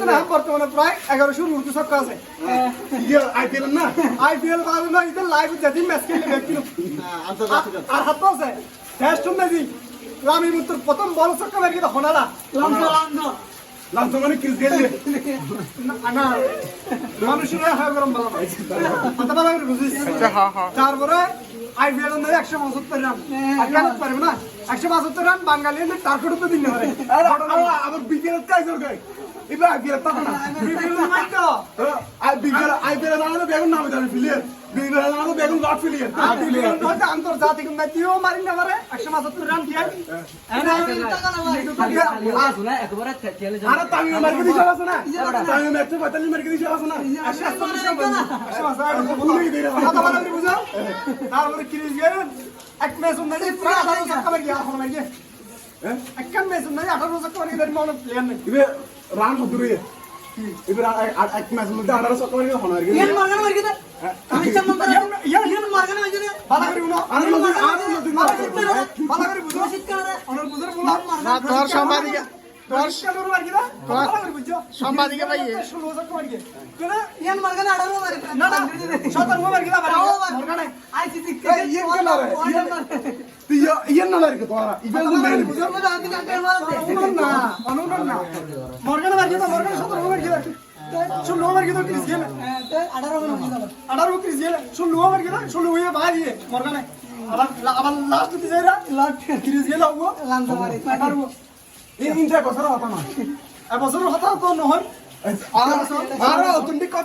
তো না বর্তমানে প্রায় 1100 মূর্তি ছক্কা আছে আইপিএল না আইপিএল বাদে না এটা লাইভ যেদি ম্যাচ খেলে ব্যক্তি আর হাত আছে টেস্ট মেজি রামি মুত্তর প্রথম বল ছক্কা মেরে কিন্তু হনালা লাঞ্চ মানে কিস গেলে না মানুষের হয় গরম ভালো কথা বলা বুঝিস তারপরে আইপিএল এর 175 রান আইপিএল পারবে না 175 রান বাঙালিদের টার্গেট তো দিন পারে আবার বিকেল কাজ করবে এবার আইপিএল তা না বিপিএল নাই তো আইপিএল না বেগুন নামে যাবে প্লেয়ার বিকেল না বেগুন লট প্লেয়ার বিপিএল মধ্যে আন্তর্জাতিক ম্যাচেও মারি না পারে 175 রান দিয়ে আরে তামিম মার্কে দিছে আছে না তামিম ম্যাচে 45 মার্কে দিছে আছে না 175 কথা বলা বুঝাও তারপরে ক্রিজ গেলেন এক ম্যাচ উন্নতি প্রায় 18 ছক্কা মারি এখন মারি এক ম্যাচ উন্নতি 18 ছক্কা মারি ধরে মনে প্লেয়ার নেই এবার রান কত রয়ে এবার এক ম্যাচ মধ্যে 18 ছক্কা মারি হন আর কি ইয়ান মারগান মারি দে আমি চামন ইয়ান মারগান মারি দে বালা করি উনো আর বালা করি বুঝো অনর বুঝর বলা না তোর সম্পাদিকা তোর তোর মারি দে বালা করি বুঝো সম্পাদিকা ভাই 16 ছক্কা মারি কেন ইয়ান মারগান 18 মারি না না 17 মারি দে মারগান আইসিসি ইয়ান কেন রে তুই ইয়ান না লাগে তোরা ইবেল তো মেরে বুঝর মধ্যে আমি কাকে মারতে না অনুন না মারগান মারি দে মারগান 17 মারি দে শুন লো মার গিয়ে ক্রিস গেল 18 ক্রিস গেল শুন লো মার গিয়ে শুন লো হয়ে ভাই মরগানে আবার লাস্ট দিতে যাই না লাস্ট ক্রিস গেল ও লান্তা মারি 18 এই ইনজয় করার কথা না এবছর হতা তো নহয় আর তুমি কথা